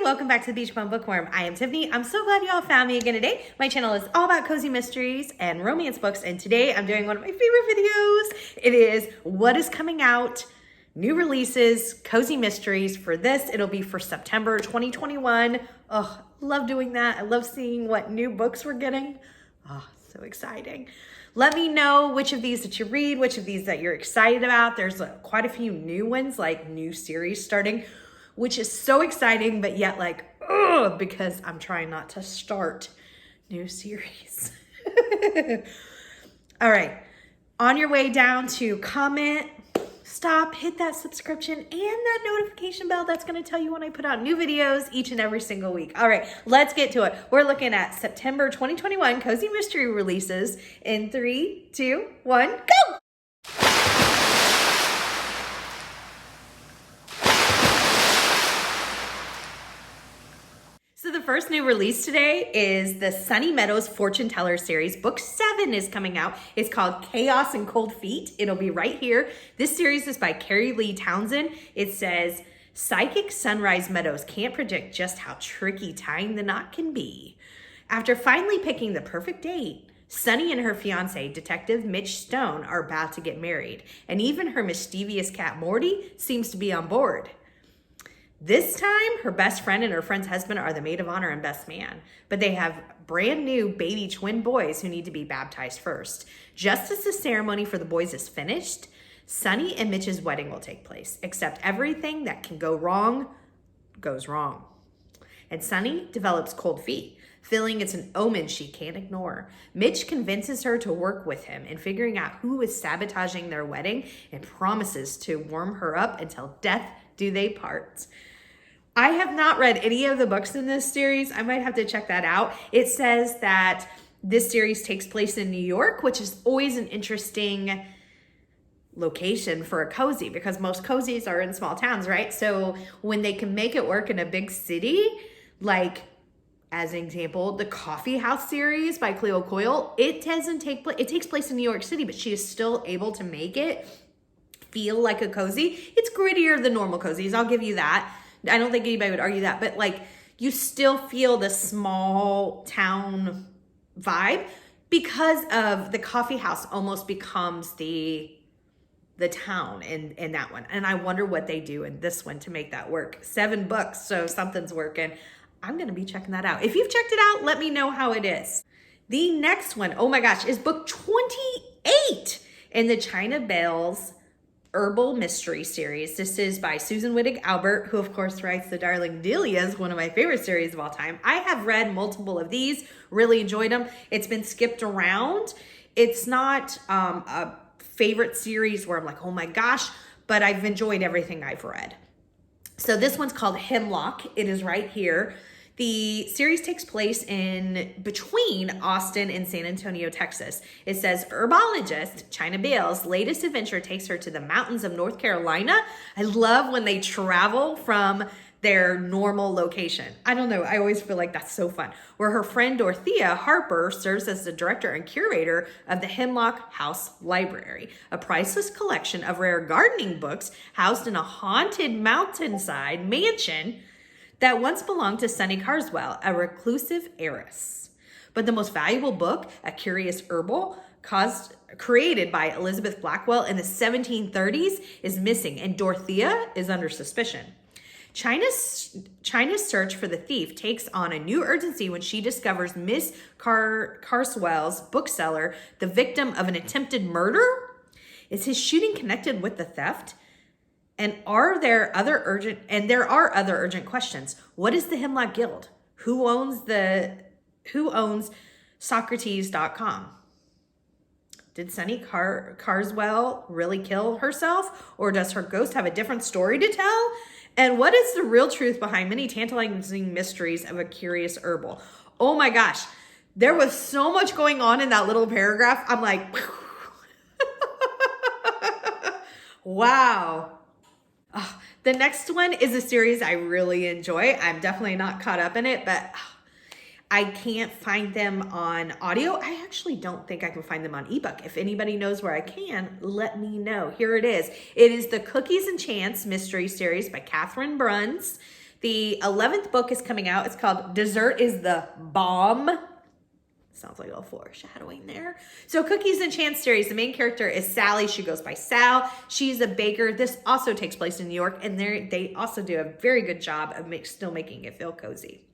welcome back to the Beach Bum Bookworm. I am Tiffany. I'm so glad y'all found me again today. My channel is all about cozy mysteries and romance books, and today I'm doing one of my favorite videos. It is what is coming out, new releases, cozy mysteries. For this, it'll be for September 2021. Oh, love doing that. I love seeing what new books we're getting. Oh, so exciting. Let me know which of these that you read, which of these that you're excited about. There's quite a few new ones, like new series starting, which is so exciting, but yet like, ugh, because I'm trying not to start new series. All right, on your way down to comment, stop, hit that subscription and that notification bell. That's gonna tell you when I put out new videos each and every single week. All right, let's get to it. We're looking at September 2021 Cozy Mystery releases in 3, 2, 1, go! So the first new release today is the Sunny Meadows Fortune Teller series. Book 7 is coming out. It's called Chaos and Cold Feet. It'll be right here. This series is by Carrie Lee Townsend. It says, Psychic Sunrise Meadows can't predict just how tricky tying the knot can be. After finally picking the perfect date, Sunny and her fiance, Detective Mitch Stone, are about to get married. And even her mischievous cat Morty seems to be on board. This time, her best friend and her friend's husband are the maid of honor and best man, but they have brand new baby twin boys who need to be baptized first. Just as the ceremony for the boys is finished, Sunny and Mitch's wedding will take place, except everything that can go wrong goes wrong. And Sunny develops cold feet, feeling it's an omen she can't ignore. Mitch convinces her to work with him in figuring out who is sabotaging their wedding and promises to warm her up until death do they part. I have not read any of the books in this series. I might have to check that out. It says that this series takes place in New York, which is always an interesting location for a cozy because most cozies are in small towns, right? So when they can make it work in a big city, like as an example, the Coffee House series by Cleo Coyle, it takes place in New York City, but she is still able to make it feel like a cozy. It's grittier than normal cozies, I'll give you that. I don't think anybody would argue that, but like you still feel the small town vibe because of the coffee house almost becomes the town in that one. And I wonder what they do in this one to make that work. 7 books, so something's working. I'm gonna be checking that out. If you've checked it out, let me know how it is. The next one, oh my gosh, is book 28 in the China Bells Herbal Mystery series. This is by Susan Wittig Albert, who of course writes The Darling Delias, one of my favorite series of all time. I have read multiple of these, really enjoyed them. It's been skipped around. It's not a favorite series where I'm like, oh my gosh, but I've enjoyed everything I've read. So this one's called Hemlock. It is right here. The series takes place in between Austin and San Antonio, Texas. It says herbologist China Bale's latest adventure takes her to the mountains of North Carolina. I love when they travel from their normal location. I don't know, I always feel like that's so fun. Where her friend Dorothea Harper serves as the director and curator of the Hemlock House Library, a priceless collection of rare gardening books housed in a haunted mountainside mansion that once belonged to Sunny Carswell, a reclusive heiress. But the most valuable book, A Curious Herbal, created by Elizabeth Blackwell in the 1730s, is missing, and Dorothea is under suspicion. China's search for the thief takes on a new urgency when she discovers Miss Carswell's bookseller, the victim of an attempted murder. Is his shooting connected with the theft? And there are other urgent questions. What is the Hemlock Guild? Who owns Socrates.com? Did Sunny Carswell really kill herself? Or does her ghost have a different story to tell? And what is the real truth behind many tantalizing mysteries of A Curious Herbal? Oh my gosh, there was so much going on in that little paragraph. I'm like, wow. Oh, the next one is a series I really enjoy. I'm definitely not caught up in it, but I can't find them on audio. I actually don't think I can find them on ebook. If anybody knows where I can, let me know. Here it is. It is the Cookies and Chance mystery series by Catherine Bruns. The 11th book is coming out. It's called Dessert is the Bomb. Sounds like a foreshadowing there. So Cookies and Chance series, the main character is Sally. She goes by Sal. She's a baker. This also takes place in New York, and they also do a very good job of still making it feel cozy.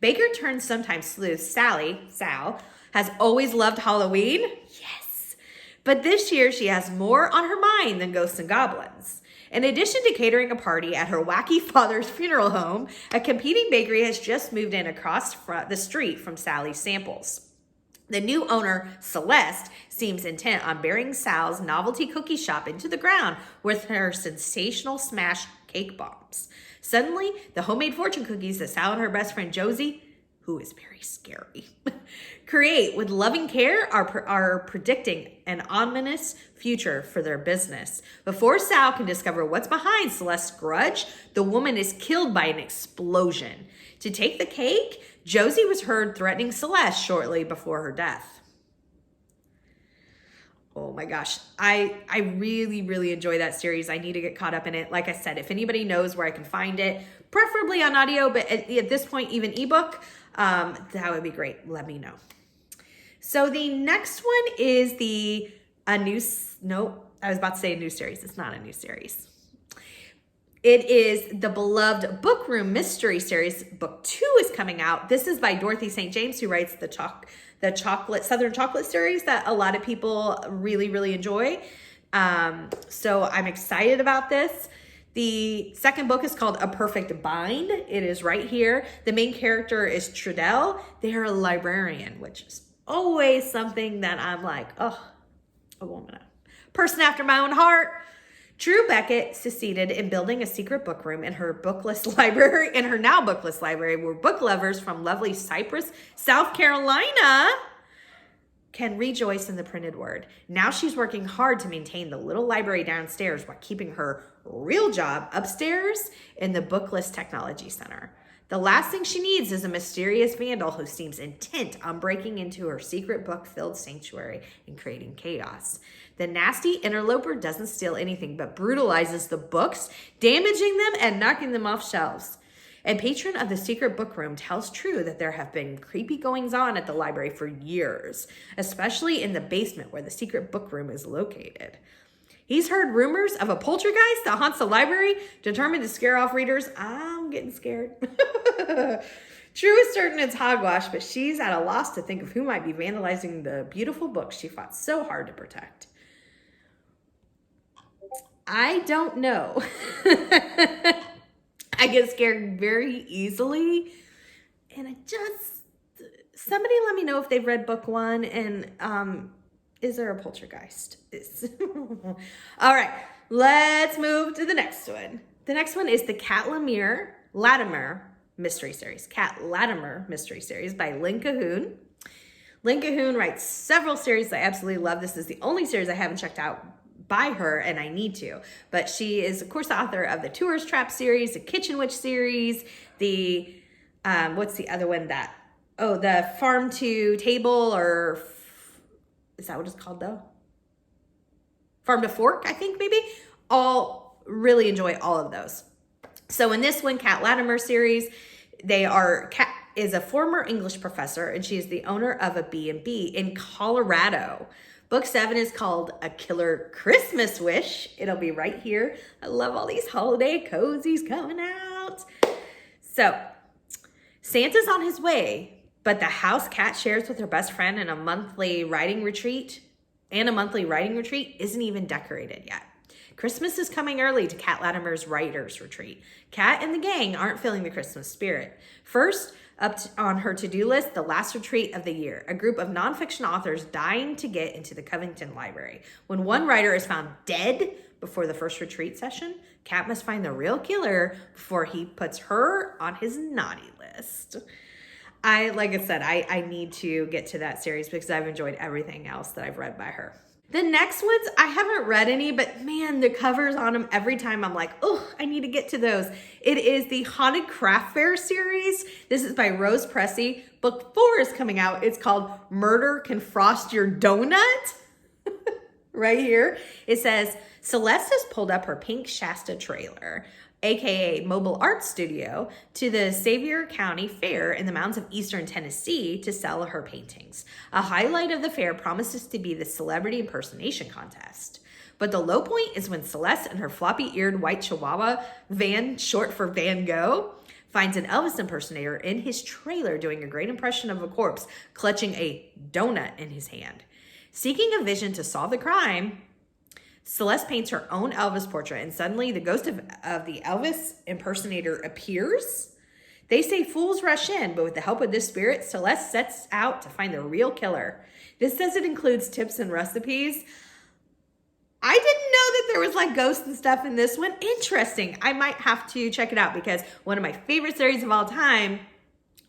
Baker turned sometimes sleuth Sal, has always loved Halloween. Yes. But this year she has more on her mind than ghosts and goblins. In addition to catering a party at her wacky father's funeral home, a competing bakery has just moved in across the street from Sally's samples. The new owner, Celeste, seems intent on burying Sal's novelty cookie shop into the ground with her sensational smash cake bombs. Suddenly, the homemade fortune cookies that Sal and her best friend Josie, who is very scary, create with loving care are predicting an ominous future for their business. Before Sal can discover what's behind Celeste's grudge, the woman is killed by an explosion. To take the cake, Josie was heard threatening Celeste shortly before her death. Oh my gosh, I really, really enjoy that series. I need to get caught up in it. Like I said, if anybody knows where I can find it, preferably on audio, but at this point, even ebook, that would be great. Let me know. So the next one is a new series. It's not a new series. It is the beloved Book Room Mystery Series. Book 2 is coming out. This is by Dorothy St. James, who writes the Southern Chocolate series that a lot of people really, really enjoy. So I'm excited about this. The second book is called A Perfect Bind. It is right here. The main character is Trudell. They're a librarian, which is always something that I'm like, oh, a woman, a person after my own heart. Drew Beckett succeeded in building a secret book room in her now bookless library, where book lovers from lovely Cypress, South Carolina, can rejoice in the printed word. Now she's working hard to maintain the little library downstairs while keeping her real job upstairs in the Bookless Technology Center. The last thing she needs is a mysterious vandal who seems intent on breaking into her secret book-filled sanctuary and creating chaos. The nasty interloper doesn't steal anything but brutalizes the books, damaging them and knocking them off shelves. A patron of the secret book room tells True that there have been creepy goings-on at the library for years, especially in the basement where the secret book room is located. He's heard rumors of a poltergeist that haunts the library, determined to scare off readers. I'm getting scared. True is certain it's hogwash, but she's at a loss to think of who might be vandalizing the beautiful books she fought so hard to protect. I don't know. I get scared very easly. And somebody let me know if they've read book 1 and is there a poltergeist? All right, let's move to the next one. The next one is the Latimer Mystery Series. Cat Latimer Mystery Series by Lynn Cahoon. Lynn Cahoon writes several series I absolutely love. This is the only series I haven't checked out by her, and I need to. But she is, of course, the author of the Tourist Trap series, the Kitchen Witch series, the, what's the other one the Farm to Table, or is that what it's called though? Farm to Fork, I think maybe. Really enjoy all of those. So in this one, Cat Latimer series, Cat is a former English professor, and she is the owner of a B&B in Colorado. Book 7 is called A Killer Christmas Wish. It'll be right here. I love all these holiday cozies coming out. So, Santa's on his way, but the house Cat shares with her best friend in a monthly writing retreat isn't even decorated yet. Christmas is coming early to Cat Latimer's writer's retreat. Cat and the gang aren't feeling the Christmas spirit. First, on her to-do list, the last retreat of the year, a group of nonfiction authors dying to get into the Covington Library. When one writer is found dead before the first retreat session, Cat must find the real killer before he puts her on his naughty list. Like I said, I need to get to that series because I've enjoyed everything else that I've read by her. The next ones, I haven't read any, but man, the covers on them, every time I'm like, oh, I need to get to those. It is the Haunted Craft Fair series. This is by Rose Pressey. Book 4 is coming out. It's called Murder Can Frost Your Donut. Right here. It says, Celeste has pulled up her pink Shasta trailer aka Mobile Art Studio, to the Sevier County Fair in the mountains of eastern Tennessee to sell her paintings. A highlight of the fair promises to be the celebrity impersonation contest. But the low point is when Celeste and her floppy-eared white chihuahua, Van, short for Van Gogh, finds an Elvis impersonator in his trailer doing a great impression of a corpse, clutching a donut in his hand. Seeking a vision to solve the crime, Celeste paints her own Elvis portrait, and suddenly the ghost of the Elvis impersonator appears. They say fools rush in, but with the help of this spirit, Celeste sets out to find the real killer. This says it includes tips and recipes. I didn't know that there was like ghosts and stuff in this one. Interesting. I might have to check it out because one of my favorite series of all time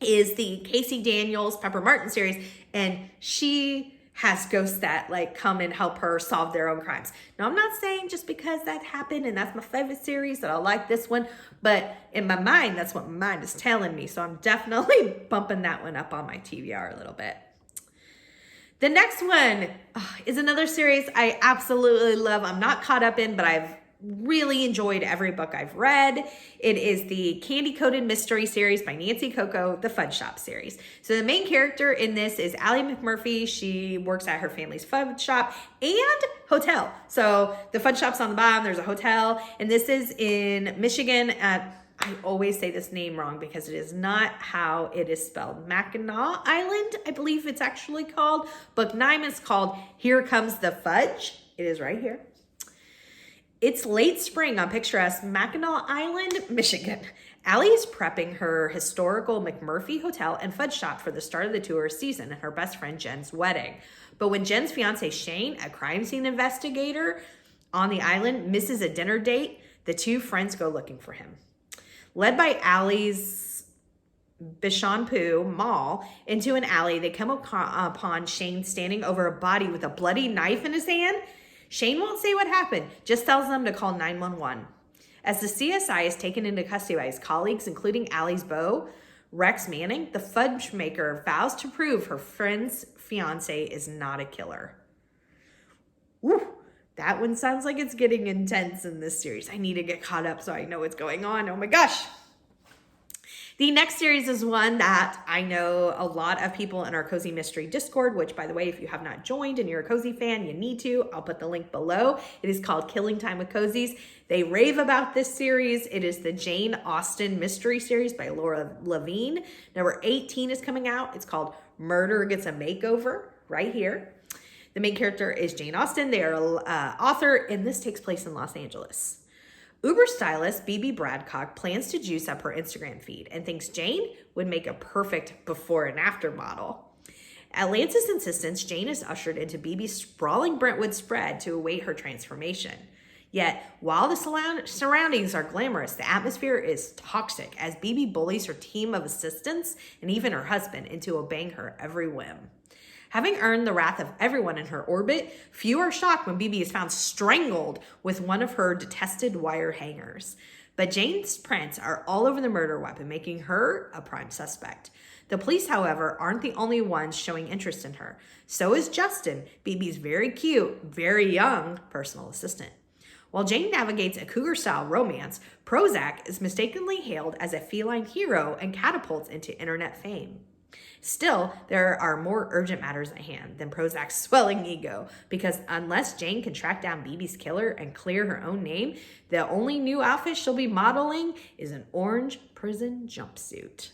is the Casey Daniels Pepper Martin series, and she has ghosts that like come and help her solve their own crimes. Now, I'm not saying just because that happened and that's my favorite series that I like this one, but in my mind, that's what my mind is telling me. So I'm definitely bumping that one up on my TBR a little bit. The next one is another series I absolutely love. I'm not caught up in, but I've really enjoyed every book I've read. It is the Candy Coated Mystery series by Nancy Coco, the Fudge Shop series. So the main character in this is Allie McMurphy. She works at her family's fudge shop and hotel. So the fudge shop's on the bottom, there's a hotel, and this is in Michigan at, I always say this name wrong because it is not how it is spelled. Mackinac Island, I believe it's actually called. Book 9 is called Here Comes the Fudge. It is right here. It's late spring on picturesque Mackinac Island, Michigan. Allie is prepping her historical McMurphy Hotel and Fudge Shop for the start of the tourist season and her best friend Jen's wedding. But when Jen's fiance Shane, a crime scene investigator on the island, misses a dinner date, the two friends go looking for him. Led by Allie's Bishampu Mall into an alley, they come upon Shane standing over a body with a bloody knife in his hand. Shane won't say what happened, just tells them to call 911. As the CSI is taken into custody by his colleagues, including Allie's beau, Rex Manning, the fudge maker vows to prove her friend's fiance is not a killer. Woo, that one sounds like it's getting intense in this series. I need to get caught up so I know what's going on. Oh my gosh. The next series is one that I know a lot of people in our Cozy Mystery Discord, which, by the way, if you have not joined and you're a Cozy fan, you need to. I'll put the link below. It is called Killing Time with Cozies. They rave about this series. It is the Jane Austen Mystery Series by Laura Levine. Number 18 is coming out. It's called Murder Gets a Makeover, right here. The main character is Jane Austen. They are an author, and this takes place in Los Angeles. Uber stylist BB Bradcock plans to juice up her Instagram feed and thinks Jane would make a perfect before and after model. At Lance's insistence, Jane is ushered into BB's sprawling Brentwood spread to await her transformation. Yet, while the surroundings are glamorous, the atmosphere is toxic as BB bullies her team of assistants and even her husband into obeying her every whim. Having earned the wrath of everyone in her orbit, few are shocked when BB is found strangled with one of her detested wire hangers. But Jane's prints are all over the murder weapon, making her a prime suspect. The police, however, aren't the only ones showing interest in her. So is Justin, BB's very cute, very young personal assistant. While Jane navigates a cougar-style romance, Prozac is mistakenly hailed as a feline hero and catapults into internet fame. Still, there are more urgent matters at hand than Prozac's swelling ego, because unless Jane can track down BB's killer and clear her own name, the only new outfit she'll be modeling is an orange prison jumpsuit.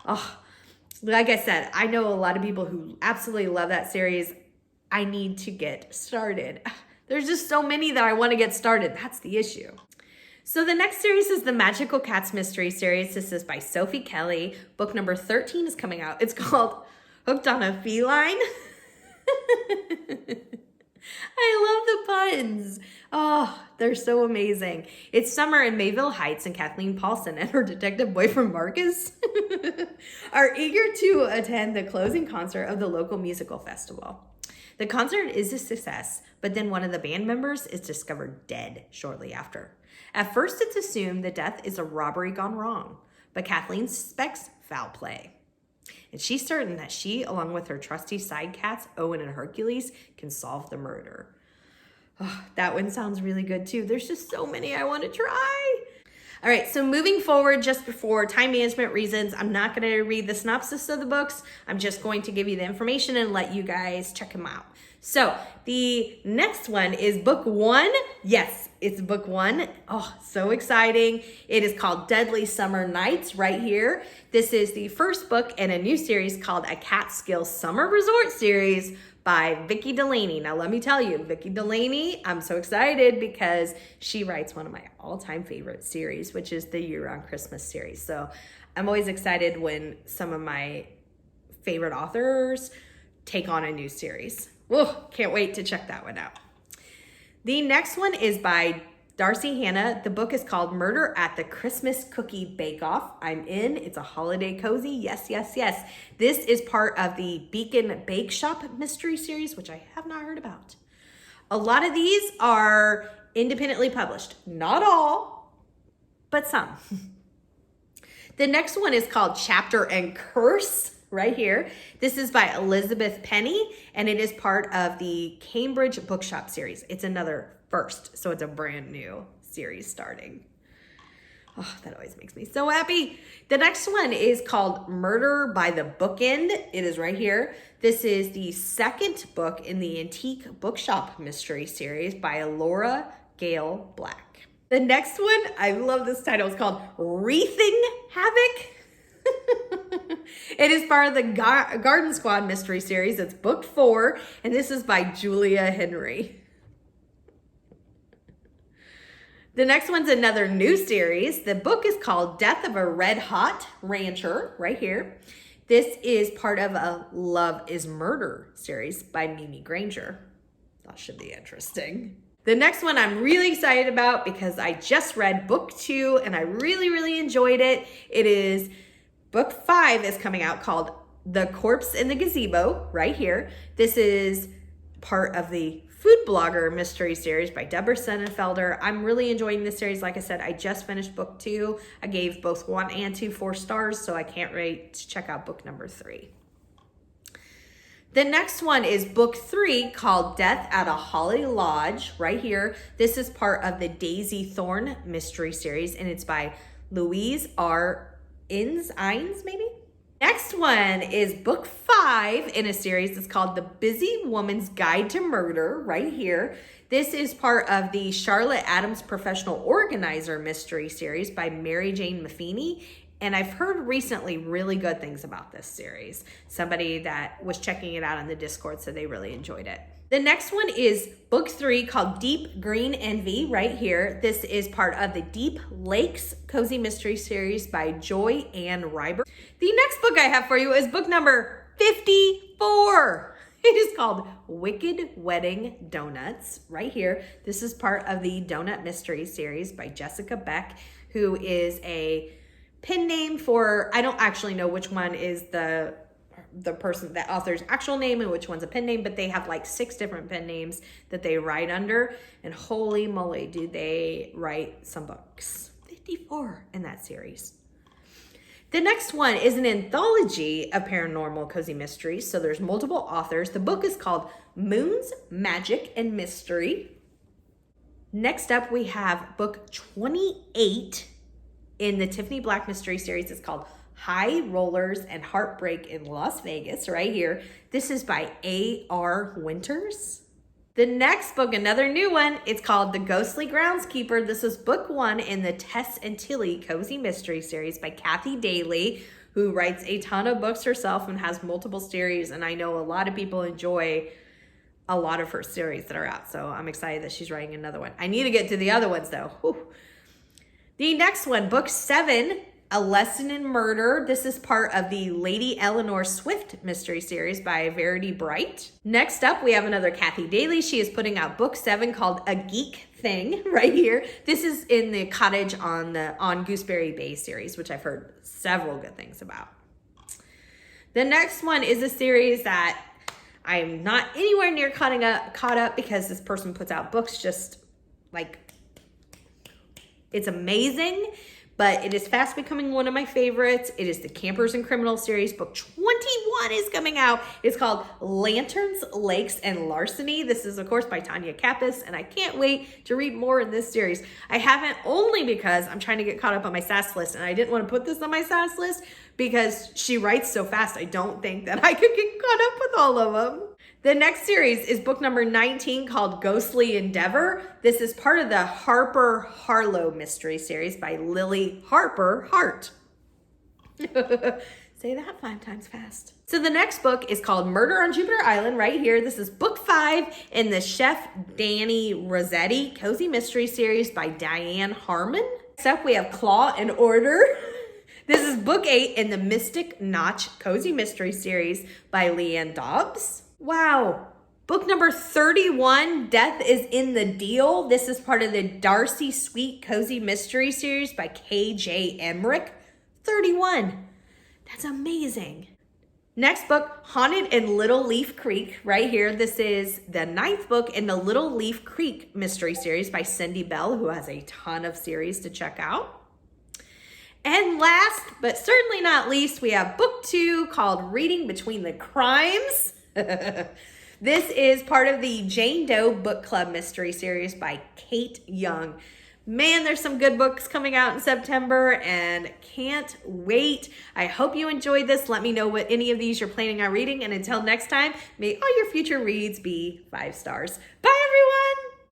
Oh, like I said, I know a lot of people who absolutely love that series. I need to get started. There's just so many that I want to get started. That's the issue. So the next series is the Magical Cats Mystery Series. This is by Sophie Kelly. Book number 13 is coming out. It's called Hooked on a Feline. I love the puns. Oh, they're so amazing. It's summer in Mayville Heights, and Kathleen Paulson and her detective boyfriend Marcus are eager to attend the closing concert of the local musical festival. The concert is a success, but then one of the band members is discovered dead shortly after. At first, it's assumed the death is a robbery gone wrong, but Kathleen suspects foul play. And she's certain that she, along with her trusty side cats, Owen and Hercules, can solve the murder. Oh, that one sounds really good too. There's just so many I want to try. All right, so moving forward, just before time management reasons, I'm not going to read the synopsis of the books. I'm just going to give you the information and let you guys check them out. So the next one is book 1. Yes, it's book 1. Oh, so exciting. It is called Deadly Summer Nights right here. This is the first book in a new series called A Catskill Summer Resort series by Vicki Delaney. Now let me tell you, Vicki Delaney, I'm so excited because she writes one of my all-time favorite series, which is the Year-Round Christmas series. So I'm always excited when some of my favorite authors take on a new series. Whoa, can't wait to check that one out. The next one is by Darcy Hannah. The book is called Murder at the Christmas Cookie Bake-Off. I'm in. It's a holiday cozy. Yes, yes, yes. This is part of the Beacon Bake Shop mystery series, which I have not heard about. A lot of these are independently published. Not all, but some. The next one is called Chapter and Curse. Right here. This is by Elizabeth Penny, and it is part of the Cambridge Bookshop series. It's another first, so it's a brand new series starting. Oh, that always makes me so happy. The next one is called Murder by the Bookend. It is right here. This is the second book in the Antique Bookshop mystery series by Laura Gale Black. The next one, I love this title, it's called Wreathing HAVOC. It is part of the Garden Squad mystery series. It's book 4, and this is by Julia Henry. The next one's another new series. The book is called Death of a Red Hot Rancher, right here. This is part of a Love is Murder series by Mimi Granger. That should be interesting. The next one I'm really excited about because I just read book 2 and I really, really enjoyed it. It is book 5 is coming out called The Corpse in the Gazebo, right here. This is part of the Food Blogger mystery series by Deborah Sonnenfelder. I'm really enjoying this series. Like I said, I just finished book 2. I gave both 1 and 2 4 stars, so I can't wait to check out book number 3. The next one is book 3 called Death at a Holly Lodge, right here. This is part of the Daisy Thorne mystery series, and it's by Louise R. Ines, maybe? Next one is book 5 in a series. It's called The Busy Woman's Guide to Murder, right here. This is part of the Charlotte Adams Professional Organizer mystery series by Mary Jane Maffini. And I've heard recently really good things about this series. Somebody that was checking it out on the Discord said they really enjoyed it. The next one is book 3 called Deep Green Envy, right here. This is part of the Deep Lakes Cozy Mystery Series by Joy Ann Ryber. The next book I have for you is book number 54. It is called Wicked Wedding Doughnuts, right here. This is part of the Doughnut Mystery Series by Jessica Beck, who is a pen name for, I don't actually know which one is the person, that author's actual name and which one's a pen name, but they have like 6 different pen names that they write under, and holy moly, do they write some books. 54 in that series. The next one is an anthology of paranormal cozy mysteries, so there's multiple authors. The book is called Moons, Magic, and Mystery. Next up, we have book 28 in the Tiffany Black mystery series. It's called High Rollers and Heartbreak in Las Vegas, right here. This is by A.R. Winters. The next book, another new one, it's called The Ghostly Groundskeeper. This is book 1 in the Tess and Tilly Cozy Mystery Series by Kathy Daly, who writes a ton of books herself and has multiple series, and I know a lot of people enjoy a lot of her series that are out, so I'm excited that she's writing another one. I need to get to the other ones, though. Whew. The next one, book 7, A Lesson in Murder. This is part of the Lady Eleanor Swift mystery series by Verity Bright. Next up, we have another Kathy Daly. She is putting out book 7 called A Geek Thing, right here. This is in the Cottage on Gooseberry Bay series, which I've heard several good things about. The next one is a series that I'm not anywhere near caught up because this person puts out books just like, it's amazing, but it is fast becoming one of my favorites. It is the Campers and Criminals series. Book 21 is coming out. It's called Lanterns, Lakes, and Larceny. This is, of course, by Tanya Kappas, and I can't wait to read more in this series. I haven't, only because I'm trying to get caught up on my SAS list, and I didn't want to put this on my SAS list because she writes so fast. I don't think that I could get caught up with all of them. The next series is book number 19 called Ghostly Endeavor. This is part of the Harper Harlow mystery series by Lily Harper Hart. Say that 5 times fast. So the next book is called Murder on Jupiter Island right here. This is book 5 in the Chef Danny Rossetti Cozy Mystery series by Diane Harmon. Next up we have Claw and Order. This is book 8 in the Mystic Notch Cozy Mystery series by Leanne Dobbs. Wow. Book number 31, Death is in the Deal. This is part of the Darcy Sweet Cozy Mystery series by K.J. Emmerich. 31. That's amazing. Next book, Haunted in Little Leaf Creek, right here. This is the 9th book in the Little Leaf Creek mystery series by Cindy Bell, who has a ton of series to check out. And last, but certainly not least, we have book 2 called Reading Between the Crimes. This is part of the Jane Doe Book Club mystery series by Kate Young. Man, there's some good books coming out in September and can't wait. I hope you enjoyed this. Let me know what any of these you're planning on reading. And until next time, may all your future reads be 5 stars. Bye, everyone.